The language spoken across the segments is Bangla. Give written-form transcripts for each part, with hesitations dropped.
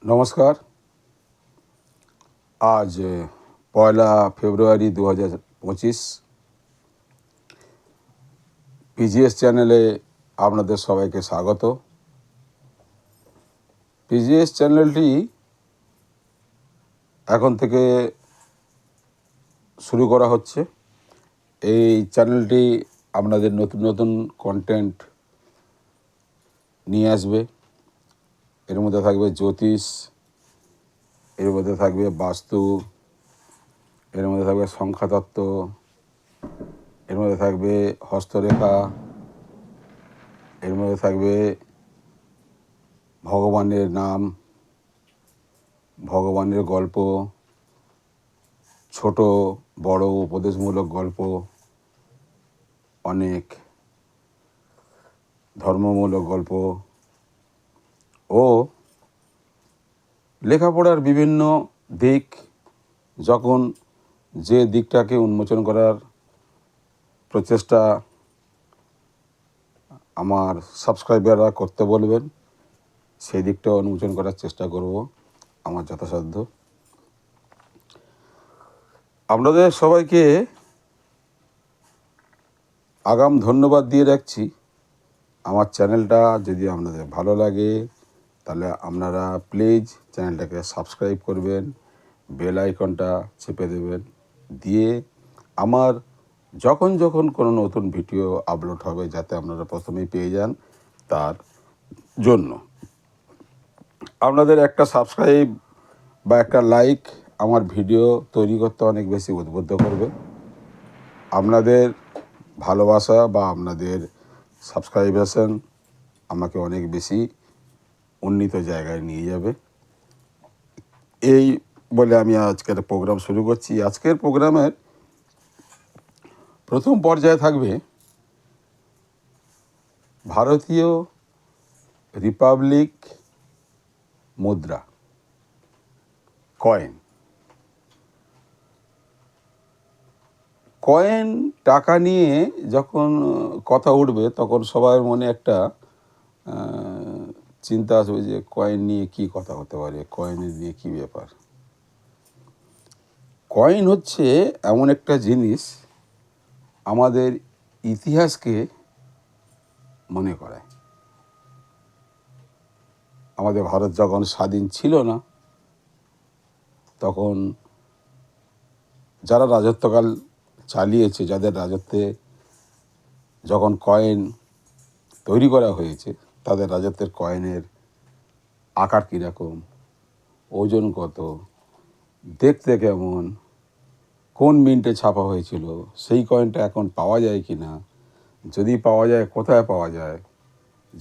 নমস্কার। আজ 1 ফেব্রুয়ারি 2025। পিজিএস চ্যানেলে আপনাদের সবাইকে স্বাগত। পিজিএস চ্যানেলটি এখন থেকে শুরু করা হচ্ছে। এই চ্যানেলটি আপনাদের নতুন নতুন কন্টেন্ট নিয়ে আসবে। এর মধ্যে থাকবে জ্যোতিষ, এর মধ্যে থাকবে বাস্তু, এর মধ্যে থাকবে সংখ্যাতত্ত্ব, এর মধ্যে থাকবে হস্তরেখা, এর মধ্যে থাকবে ভগবানের নাম, ভগবানের গল্প, ছোট বড় উপদেশমূলক গল্প, অনেক ধর্মমূলক গল্প ও লেখাপড়ার বিভিন্ন দিক, যখন যে দিকটাকে উন্মোচন করার প্রচেষ্টা আমার সাবস্ক্রাইবাররা করতে বলবেন, সেই দিকটা উন্মোচন করার চেষ্টা করব আমার যথাসাধ্য। আপনাদের সবাইকে আগাম ধন্যবাদ দিয়ে রাখছি। আমার চ্যানেলটা যদি আপনাদের ভালো লাগে তাহলে আপনারা প্লিজ চ্যানেলটাকে সাবস্ক্রাইব করবেন, বেল আইকনটা চেপে দেবেন, দিয়ে আমার যখন যখন কোনো নতুন ভিডিও আপলোড হবে যাতে আপনারা প্রথমেই পেয়ে যান, তার জন্য আপনাদের একটা সাবস্ক্রাইব বা একটা লাইক আমার ভিডিও তৈরি করতে অনেক বেশি উদ্বুদ্ধ করবে। আপনাদের ভালোবাসা বা আপনাদের সাবস্ক্রাইবেশন আমাকে অনেক বেশি উন্নীত জায়গায় নিয়ে যাবে। এই বলে আমি আজকের প্রোগ্রাম শুরু করছি। আজকের প্রোগ্রামের প্রথম পর্যায়ে থাকবে ভারতীয় রিপাবলিক মুদ্রা, কয়েন। কয়েন টাকা নিয়ে যখন কথা উঠবে তখন সবার মনে একটা চিন্তা আসবে যে কয়েন নিয়ে কী কথা হতে পারে, কয়েনের নিয়ে কী ব্যাপার। কয়েন হচ্ছে এমন একটা জিনিস আমাদের ইতিহাসকে মনে করায়। আমাদের ভারত যখন স্বাধীন ছিল না তখন যারা রাজত্বকাল চালিয়েছে, যাদের রাজত্বে যখন কয়েন তৈরি করা হয়েছে, তাদের রাজত্বের কয়েনের আকার কীরকম, ওজন কত, দেখতে কেমন, কোন মিন্টে ছাপা হয়েছিল, সেই কয়েনটা এখন পাওয়া যায় কি না, যদি পাওয়া যায় কোথায় পাওয়া যায়,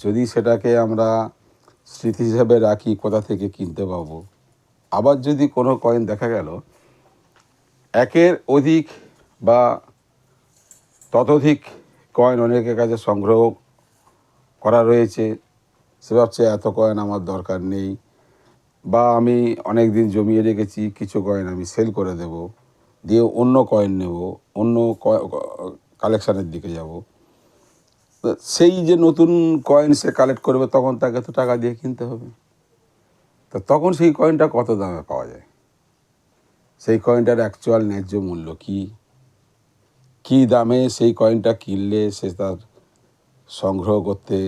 যদি সেটাকে আমরা স্মৃতি হিসাবে রাখি কোথা থেকে কিনতে পাবো। আবার যদি কোনো কয়েন দেখা গেল একের অধিক বা ততোধিক কয়েন অনেকের কাছে সংগ্রহ করা রয়েছে, সে ভাবছে এত কয়েন আমার দরকার নেই, বা আমি অনেক দিন জমিয়ে রেখেছি, কিছু কয়েন আমি সেল করে দেব, দিয়ে অন্য কয়েন নেব, অন্য কালেকশানের দিকে যাব। সেই যে নতুন কয়েন সে কালেক্ট করবে তখন তাকে তো টাকা দিয়ে কিনতে হবে। তো তখন সেই কয়েনটা কত দামে পাওয়া যায়, সেই কয়েনটার অ্যাকচুয়াল ন্যায্য মূল্য কী দামে সেই কয়েনটা কিনলে সে তার সংগ্রহ করতে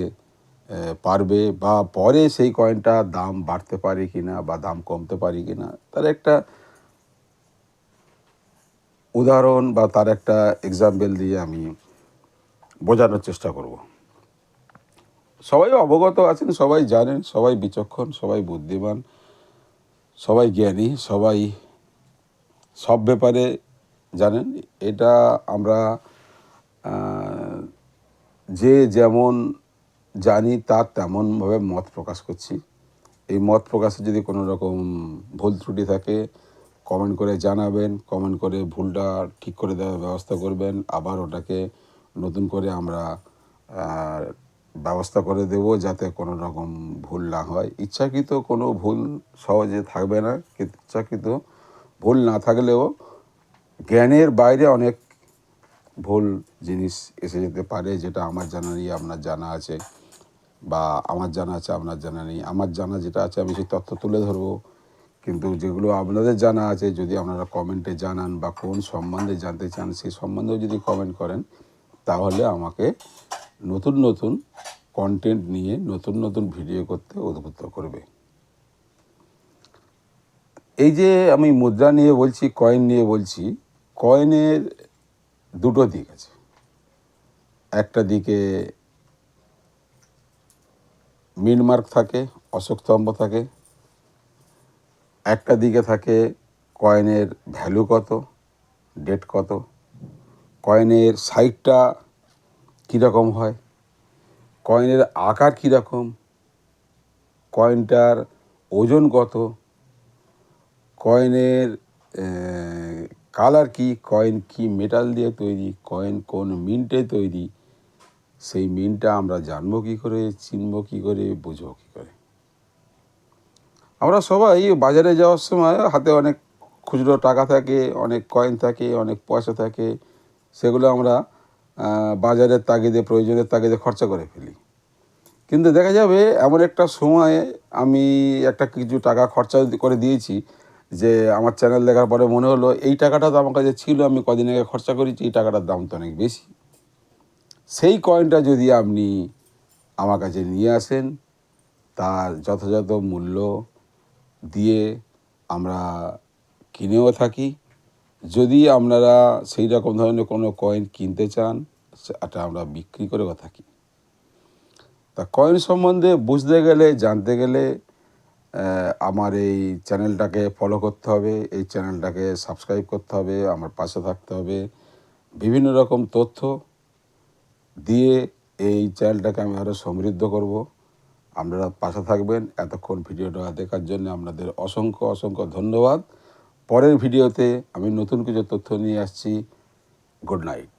পারবে, বা পরে সেই কয়েনটার দাম বাড়তে পারে কি না বা দাম কমতে পারে কি না, তার একটা উদাহরণ বা তার একটা এক্সাম্পল দিয়ে আমি বোঝানোর চেষ্টা করব। সবাই অবগত আছেন, সবাই জানেন, সবাই বিচক্ষণ, সবাই বুদ্ধিমান, সবাই জ্ঞানী, সবাই সব ব্যাপারে জানেন। এটা আমরা যে যেমন জানি তার তেমনভাবে মত প্রকাশ করছি। এই মত প্রকাশে যদি কোনো রকম ভুল ত্রুটি থাকে কমেন্ট করে জানাবেন, কমেন্ট করে ভুলটা ঠিক করে দেওয়ার ব্যবস্থা করবেন, আবার ওটাকে নতুন করে আমরা ব্যবস্থা করে দেব যাতে কোনো রকম ভুল না হয়। ইচ্ছাকৃত কোনো ভুল সহজে থাকবে না, ইচ্ছাকৃত ভুল না থাকলেও জ্ঞানের বাইরে অনেক ভুল জিনিস এসে যেতে পারে, যেটা আমার জানা নেই, আপনার জানা আছে। বা আমার জানা আছে আপনার জানা নেই, আমার জানা যেটা আছে আমি সেই তথ্য তুলে ধরবো। কিন্তু যেগুলো আপনাদের জানা আছে যদি আপনারা কমেন্টে জানান বা কোন সম্বন্ধে জানতে চান সেই সম্বন্ধেও যদি কমেন্ট করেন, তাহলে আমাকে নতুন নতুন কন্টেন্ট নিয়ে নতুন নতুন ভিডিও করতে উদ্বুদ্ধ করবে। এই যে আমি মুদ্রা নিয়ে বলছি, কয়েন নিয়ে বলছি, কয়েনের দুটো দিক আছে। একটা দিকে মিন মার্ক থাকে, অশোক স্তম্ভ থাকে। একটা দিকে থাকে কয়েনের ভ্যালু কত, ডেট কত, কয়েনের সাইজটা কীরকম হয়, কয়েনের আকার কীরকম, কয়েনটার ওজন কত, কয়েনের কালার কি, কয়েন কি মেটাল দিয়ে তৈরি, কয়েন কোন মিন্টে তৈরি, সেই মিনটা আমরা জানবো কী করে, চিনবো কী করে, বুঝবো কী করে। আমরা সবাই বাজারে যাওয়ার সময় হাতে অনেক খুচরো টাকা থাকে, অনেক কয়েন থাকে, অনেক পয়সা থাকে, সেগুলো আমরা বাজারের তাগিদে, প্রয়োজনের তাগিদে খরচা করে ফেলি। কিন্তু দেখা যাবে এমন একটা সময়ে আমি একটা কিছু টাকা খরচা করে দিয়েছি যে আমার চ্যানেল দেখার পরে মনে হলো এই টাকাটা তো আমার কাছে ছিল, আমি কদিন আগে খরচা করেছি, এই টাকাটার দাম তো অনেক বেশি। সেই কয়েনটা যদি আপনি আমার কাছে নিয়ে আসেন, তার যথাযথ মূল্য দিয়ে আমরা কিনেও থাকি। যদি আপনারা সেই রকম ধরনের কোনো কয়েন কিনতে চান, সেটা আমরা বিক্রি করেও থাকি। তা কয়েন সম্বন্ধে বুঝতে গেলে, জানতে গেলে আমার এই চ্যানেলটাকে ফলো করতে হবে, এই চ্যানেলটাকে সাবস্ক্রাইব করতে হবে, আমার পাশে থাকতে হবে। বিভিন্ন রকম তথ্য দিয়ে এই চ্যানেলটাকে আমি আরও সমৃদ্ধ করব। আপনারা পাশে থাকবেন। এতক্ষণ ভিডিওটা দেখার জন্য আপনাদের অসংখ্য অসংখ্য ধন্যবাদ। পরের ভিডিওতে আমি নতুন কিছু তথ্য নিয়ে আসছি। Good night.